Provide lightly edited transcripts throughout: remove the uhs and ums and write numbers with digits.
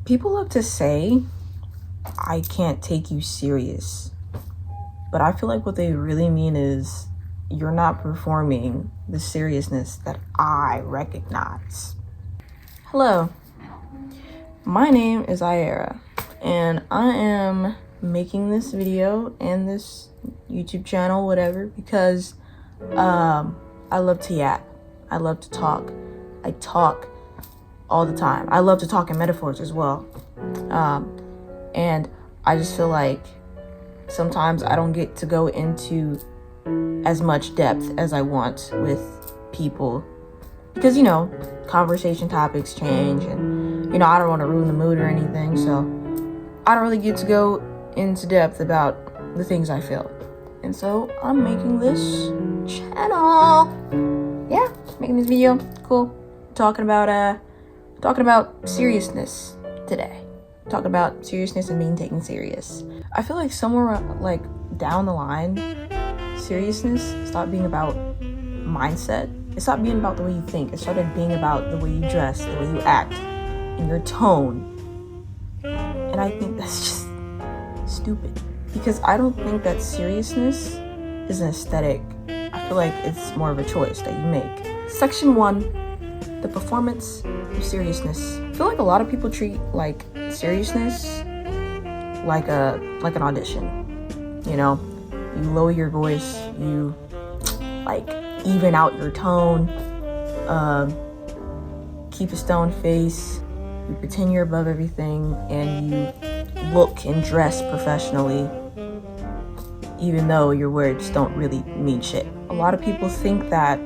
People love to say, I can't take you serious. But I feel like what they really mean is, you're not performing the seriousness that I recognize. Hello, my name is Ayera, and I am making this video and this YouTube channel, whatever, because I love to yap. I love to talk. I talk all the time. I love to talk in metaphors as well. And I just feel like sometimes I don't get to go into as much depth as I want with people because, you know, conversation topics change and, you know, I don't want to ruin the mood or anything. So I don't really get to go into depth about the things I feel. And so I'm making this channel. Yeah, making this video. Cool. Talking about seriousness today. Talking about seriousness and being taken serious. I feel like somewhere like down the line, seriousness stopped being about mindset. It stopped being about the way you think. It started being about the way you dress, the way you act, and your tone. And I think that's just stupid. Because I don't think that seriousness is an aesthetic. I feel like it's more of a choice that you make. Section 1, the performance of seriousness. I feel like a lot of people treat like seriousness like an audition. You know, you lower your voice, you like even out your tone, keep a stone face, you pretend you're above everything, and you look and dress professionally even though your words don't really mean shit. A lot of people think that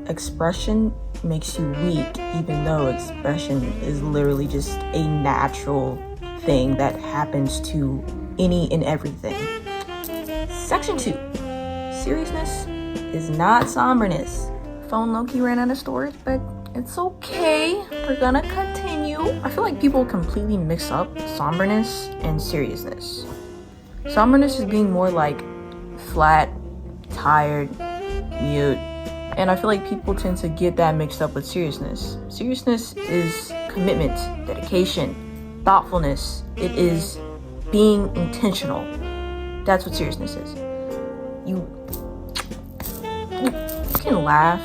expression makes you weak, even though expression is literally just a natural thing that happens to any and everything. Section 2, seriousness is not somberness. Phone low-key ran out of storage, but it's okay. We're gonna continue. I feel like people completely mix up somberness and seriousness. Somberness is being more like flat, tired, mute. And I feel like people tend to get that mixed up with seriousness. Seriousness is commitment, dedication, thoughtfulness. It is being intentional. That's what seriousness is. You can laugh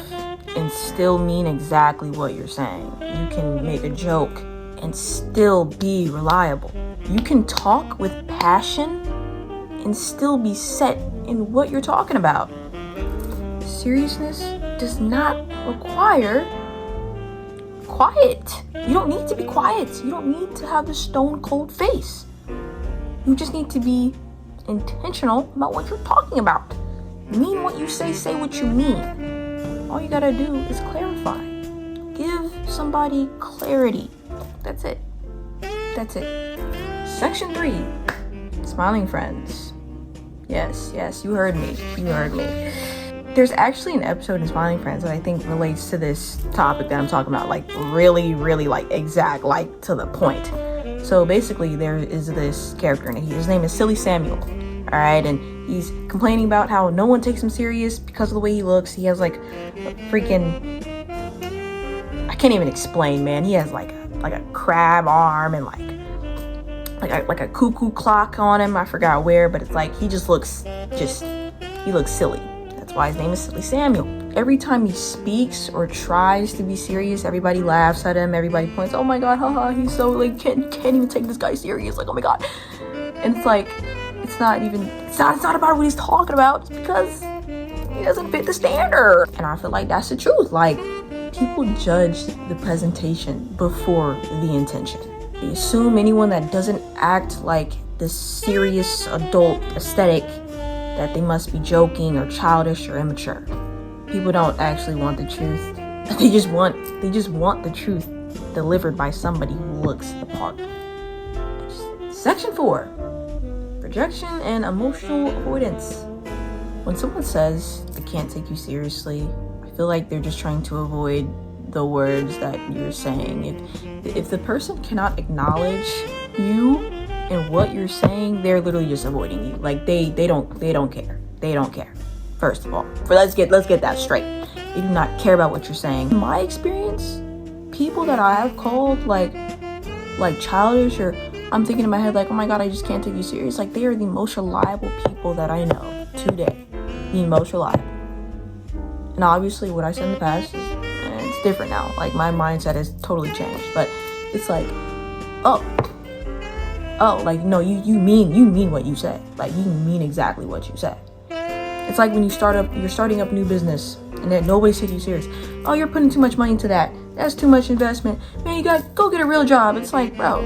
and still mean exactly what you're saying. You can make a joke and still be reliable. You can talk with passion and still be set in what you're talking about. Seriousness does not require quiet. You don't need to be quiet. You don't need to have the stone cold face. You just need to be intentional about what you're talking about. Mean what you say what you mean. All you gotta do is clarify. Give somebody clarity. That's it. That's it. Section 3, smiling friends. Yes, you heard me. There's actually an episode in Smiling Friends that I think relates to this topic that I'm talking about, like really like exact, like to the point. So basically there is this character and his name is Silly Samuel. All right, and he's complaining about how no one takes him serious because of the way he looks. He has like a freaking, I can't even explain, man. He has like a crab arm and like a cuckoo clock on him. I forgot where, but it's like he looks silly. That's why his name is Silly Samuel. Every time he speaks or tries to be serious, everybody laughs at him. Everybody points, oh my god, haha, he's so like can't even take this guy serious. Like, oh my god. And it's like, it's not about what he's talking about. It's because he doesn't fit the standard. And I feel like that's the truth. Like, people judge the presentation before the intention. They assume anyone that doesn't act like this serious adult aesthetic, that they must be joking or childish or immature. People don't actually want the truth. They just want the truth delivered by somebody who looks the part. Section 4, projection and emotional avoidance. When someone says, I can't take you seriously, I feel like they're just trying to avoid the words that you're saying. If the person cannot acknowledge you and what you're saying, they're literally just avoiding you. Like they don't care. They don't care. First of all, let's get that straight. They do not care about what you're saying. In my experience, people that I have called like like childish, or I'm thinking in my head like, oh my god, I just can't take you serious. Like, they are the most reliable people that I know today. The most reliable. And obviously what I said in the past is, it's different now. Like, my mindset has totally changed. But it's like, oh, like, no, you mean what you say. Like, you mean exactly what you say. It's like when you're starting up a new business and then nobody's taking you serious. Oh, you're putting too much money into that. That's too much investment. Man, you gotta go get a real job. It's like, bro,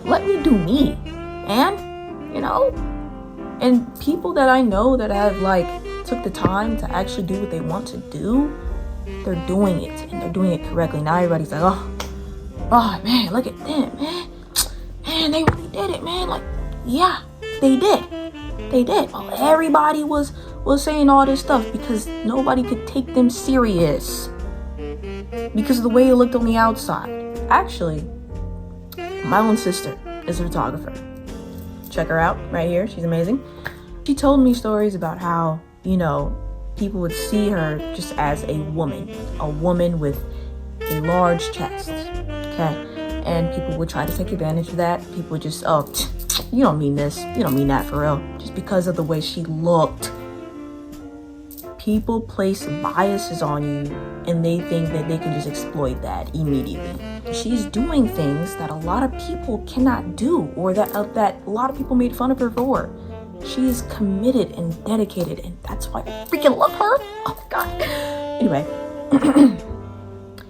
let me do me. And, you know, and people that I know that have like took the time to actually do what they want to do, they're doing it, and they're doing it correctly. Now everybody's like, oh man, look at them, man, they really did it, man. Like, yeah, they did. Well, everybody was saying all this stuff because nobody could take them serious because of the way it looked on the outside. Actually, my own sister is a photographer. Check her out right here. She's amazing. She told me stories about how, you know, people would see her just as a woman with a large chest, okay? And people would try to take advantage of that. People would just, oh, you don't mean this, you don't mean that for real, just because of the way she looked. People place biases on you and they think that they can just exploit that immediately. She's doing things that a lot of people cannot do, or that a lot of people made fun of her for. She is committed and dedicated, and that's why I freaking love her. Oh my god. Anyway,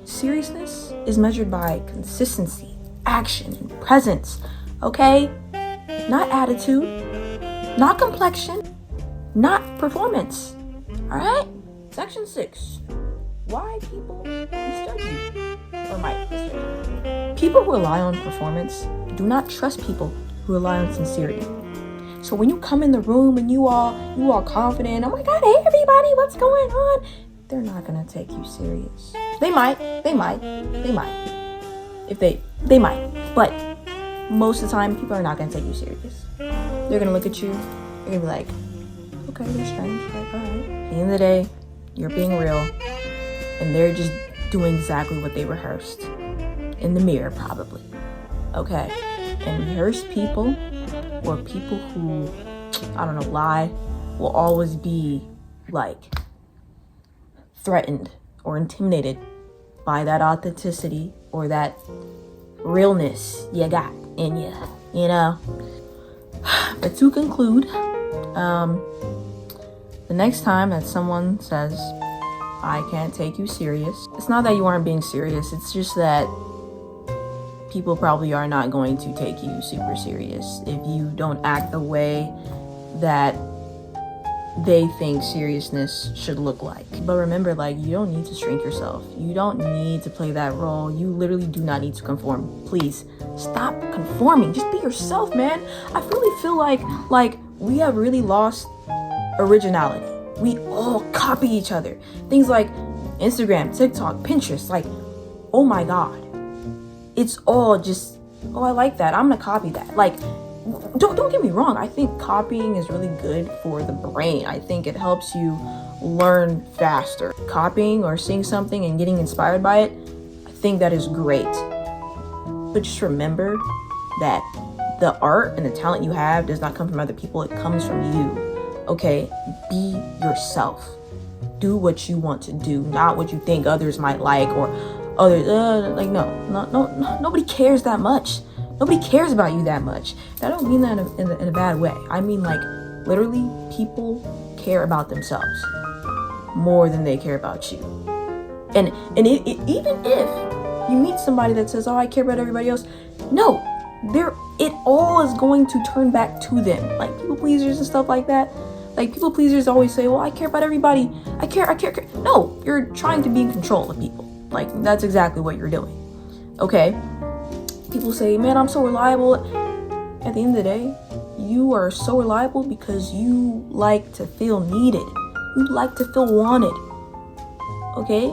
seriousness is measured by consistency, action, and presence. Okay? Not attitude, not complexion, not performance. Alright? Section 6. Why people misjudge you or might misjudge you. People who rely on performance do not trust people who rely on sincerity. So when you come in the room and you all confident, oh my god, hey everybody, what's going on? They're not gonna take you serious. They might. If they might. But most of the time, people are not gonna take you serious. They're gonna look at you, they're gonna be like, okay, they're strange, like, alright. At the end of the day, you're being real, and they're just doing exactly what they rehearsed. In the mirror, probably. Okay? And rehearsed people, or people who, I don't know, lie, will always be, like, threatened or intimidated by that authenticity or that realness you got in you, you know? But to conclude, the next time that someone says, I can't take you serious, it's not that you aren't being serious, it's just that people probably are not going to take you super serious if you don't act the way that they think seriousness should look like. But remember, like, you don't need to shrink yourself. You don't need to play that role. You literally do not need to conform. Please stop conforming. Just be yourself, man. I really feel like we have really lost originality. We all copy each other. Things like Instagram, TikTok, Pinterest, like, oh my god. It's all just, oh, I like that, I'm gonna copy that. Like, don't get me wrong, I think copying is really good for the brain. I think it helps you learn faster. Copying or seeing something and getting inspired by it, I think that is great. But just remember that the art and the talent you have does not come from other people, it comes from you. Okay? Be yourself. Do what you want to do, not what you think others might like, or others, like, no, nobody cares that much. Nobody cares about you that much. I don't mean that in a bad way. I mean, like, literally, people care about themselves more than they care about you. And even if you meet somebody that says, oh, I care about everybody else, no, it all is going to turn back to them. Like, people pleasers and stuff like that. Like, people pleasers always say, well, I care about everybody. I care. No, you're trying to be in control of people. Like, that's exactly what you're doing. Okay? People say, man, I'm so reliable. At the end of the day, you are so reliable because you like to feel needed. You like to feel wanted. Okay?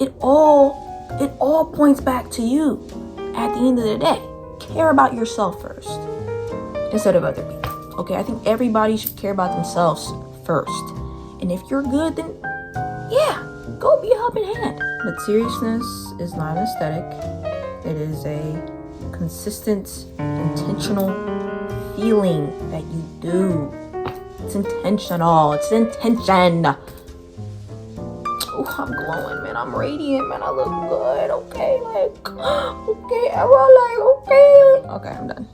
It all points back to you. At the end of the day, care about yourself first instead of other people. Okay? I think everybody should care about themselves first. And if you're good, then yeah, go be a helping hand. But seriousness is not an aesthetic. It is a consistent, intentional feeling that you do. It's intentional. It's intention. Oh, I'm glowing, man. I'm radiant, man. I look good. Okay, like, okay, Errol, like, okay. Okay, I'm done.